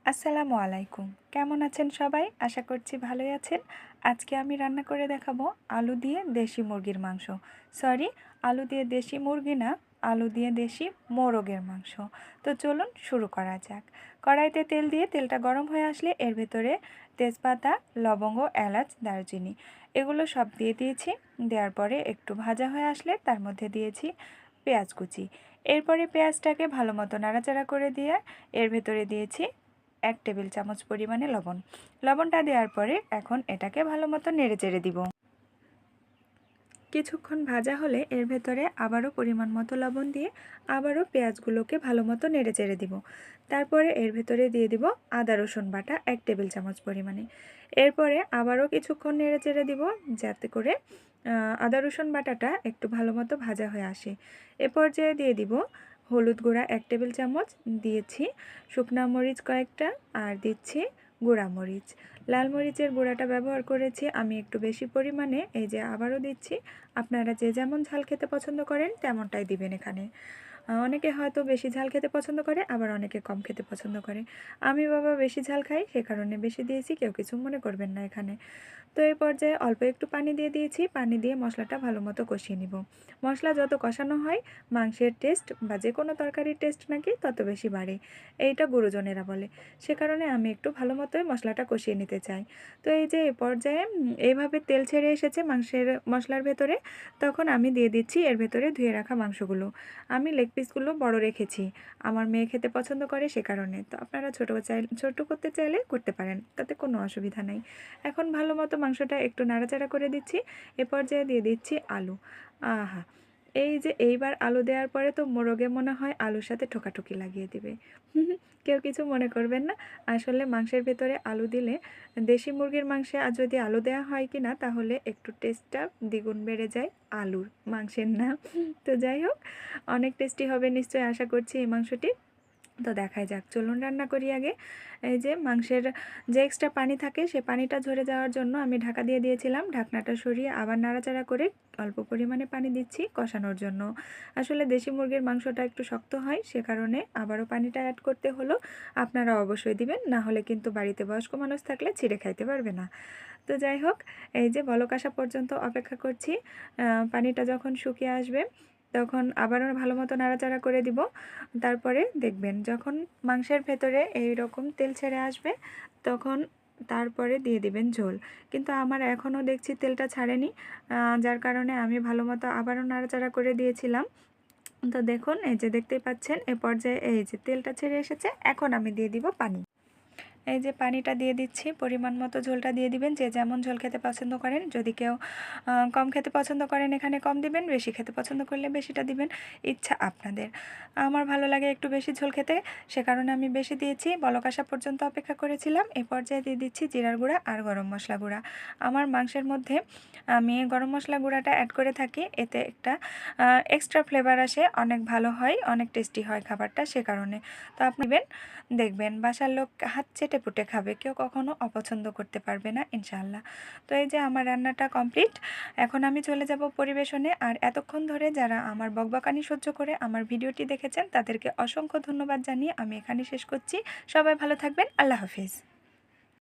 আসসালামু আলাইকুম। কেমন আছেন সবাই? আশা করছি ভালোই আছেন। আজকে আমি রান্না করে দেখাবো আলু দিয়ে দেশি মুরগির মাংস। সরি, আলু দিয়ে দেশি মুরগি না, আলু দিয়ে দেশি মোরগের মাংস। তো চলুন শুরু করা যাক। কড়াইতে তেল দিয়ে তেলটা গরম হয়ে আসলে এর ভেতরে তেজপাতা, লবঙ্গ, এলাচ, দারচিনি এগুলো সব দিয়ে দিয়েছি। দেওয়ার পরে একটু ভাজা হয়ে আসলে তার মধ্যে দিয়েছি পেঁয়াজ কুচি। এরপরে পেঁয়াজটাকে ভালো মতো নাড়াচাড়া করে দিয়ে এর ভেতরে দিয়েছি 1 টেবিল চামচ পরিমাণে লবণ। লবণটা দেওয়ার পরে এখন এটাকে ভালো মতো নেড়েচেড়ে দিব। কিছুক্ষণ ভাজা হলে এর ভেতরে আবারও পরিমাণ মতো লবণ দিয়ে আবারও পেঁয়াজগুলোকে ভালো মতো নেড়েচেড়ে দিব। তারপরে এর ভেতরে দিয়ে দিব আদা রসুন বাটা 1 টেবিল চামচ পরিমাণে। এরপরে আবারও কিছুক্ষণ নেড়েচেড়ে দিব যাতে করে আদা রসুন বাটাটা একটু ভালো মতো ভাজা হয়ে আসে। এ পর্যায়ে দিয়ে দিব হলুদ গুঁড়া 1 টেবিল চামচ, দিয়েছি শুকনা মরিচ কয়েকটা, আর দিচ্ছি গুঁড়া মরিচ। লাল মরিচের গুঁড়াটা ব্যবহার করেছি আমি একটু বেশি পরিমাণে, এই যে আবারও দিচ্ছি। আপনারা যে যেমন ঝাল খেতে পছন্দ করেন তেমনটাই দিবেন এখানে। অনেকে হয়তো বেশি ঝাল খেতে পছন্দ করে, আবার অনেকে কম খেতে পছন্দ করে। আমি বাবা বেশি ঝাল খাই, সে কারণে বেশি দিয়েছি, কেউ কিছু মনে করবেন না এখানে। তো এই পর্যায়ে অল্প একটু পানি দিয়ে দিয়েছি। পানি দিয়ে মশলাটা ভালো মতো কষিয়ে নিব। মশলা যত কষানো হয় মাংসের টেস্ট বা যে কোনো তরকারির টেস্ট নাকি তত বেশি বাড়ে, এইটা গুরুজনেরা বলে। সে কারণে আমি একটু ভালো মতোই মশলাটা কষিয়ে নিতে চাই। তো এই যে এই পর্যায়ে এইভাবে তেল ছেড়ে এসেছে মাংসের মশলার ভেতরে, তখন আমি দিয়ে দিচ্ছি এর ভেতরে ধুয়ে রাখা মাংসগুলো। আমি লেগ পিসগুলো বড় রেখেছি, আমার মেয়ে খেতে পছন্দ করে সে কারণে। তো আপনারা ছোট করতে চাইলে করতে পারেন, তাতে কোনো অসুবিধা নাই। এখন ভালো মতো মাংসটা একটু নাড়াচাড়া করে দিচ্ছি। এ পর্যায়ে দিয়ে দিচ্ছি আলু। আহা, এই যে এইবার আলু দেওয়ার পরে তো মোরগে মনে হয় আলুর সাথে ঠোকাঠুকি লাগিয়ে দিবে। কেউ কিছু মনে করবেন না। আসলে মাংসের ভেতরে আলু দিলে, দেশি মুরগির মাংসে আর যদি আলু দেওয়া হয় কি না, তাহলে একটু টেস্টটা দ্বিগুণ বেড়ে যায়, আলুর, মাংসের না। তো যাই হোক, অনেক টেস্টি হবে নিশ্চয়ই আশা করছি এই মাংসটি। তো দেখাই যাক, চলুন রান্না করি আগে। এই যে মাংসের যে এক্সট্রা পানি থাকে সে পানিটা ঝরে যাওয়ার জন্য আমি ঢাকা দিয়ে দিয়েছিলাম। ঢাকনাটা সরিয়ে আবার নাড়াচাড়া করে অল্প পরিমাণে পানি দিচ্ছি কষানোর জন্য। আসলে দেশি মুরগির মাংসটা একটু শক্ত হয়, সে কারণে আবারও পানিটা অ্যাড করতে হলো। আপনারা অবশ্যই দিবেন, না হলে কিন্তু বাড়িতে বয়স্ক মানুষ থাকলে ছিঁড়ে খাইতে পারবে না। তো যাই হোক, এই যে বলক আসা পর্যন্ত অপেক্ষা করছি। পানিটা যখন শুকিয়ে আসবে তখন আবারও ভালো মতো নাড়াচাড়া করে দিব। তারপরে দেখবেন যখন মাংসের ভেতরে এই রকম তেল ছেড়ে আসবে তখন তারপরে দিয়ে দিবেন ঝোল। কিন্তু আমার এখনও দেখছি তেলটা ছাড়েনি, যার কারণে আমি ভালো মতো আবারও নাড়াচাড়া করে দিয়েছিলাম। তো দেখুন, এই যে দেখতেই পাচ্ছেন এ পর্যায়ে এই যে তেলটা ছেড়ে এসেছে, এখন আমি দিয়ে দিব পানি। এই যে পানিটা দিয়ে দিচ্ছি, পরিমাণ মতো ঝোলটা দিয়ে দিবেন, যে যেমন ঝোল খেতে পছন্দ করেন। যদি কেউ কম খেতে পছন্দ করেন এখানে কম দিবেন, বেশি খেতে পছন্দ করলে বেশিটা দিবেন, ইচ্ছা আপনাদের। আমার ভালো লাগে একটু বেশি ঝোল খেতে, সে কারণে আমি বেশি দিয়েছি। বলক আসা পর্যন্ত অপেক্ষা করেছিলাম। এই পর্যায়ে দিয়ে দিচ্ছি জিরার গুঁড়া আর গরম মশলা গুঁড়া। আমার মাংসের মধ্যে আমি গরম মশলা গুঁড়াটা অ্যাড করে থাকি, এতে একটা এক্সট্রা ফ্লেভার আসে, অনেক ভালো হয়, অনেক টেস্টি হয় খাবারটা, সে কারণে। তো আপনি দেখবেন বাসার লোক হাত চেটে পুটে খাবে, কেউ কখনো অপছন্দ করতে পারবে না ইনশাআল্লাহ। তো এই যে আমার রান্নাটা কমপ্লিট, এখন আমি চলে যাব পরিবেশনে। আর এতক্ষণ ধরে যারা আমার বকবকানি সহ্য করে আমার ভিডিওটি দেখেছেন তাদেরকে অসংখ্য ধন্যবাদ জানিয়ে আমি এখানে শেষ করছি। সবাই ভালো থাকবেন, আল্লাহ হাফিজ।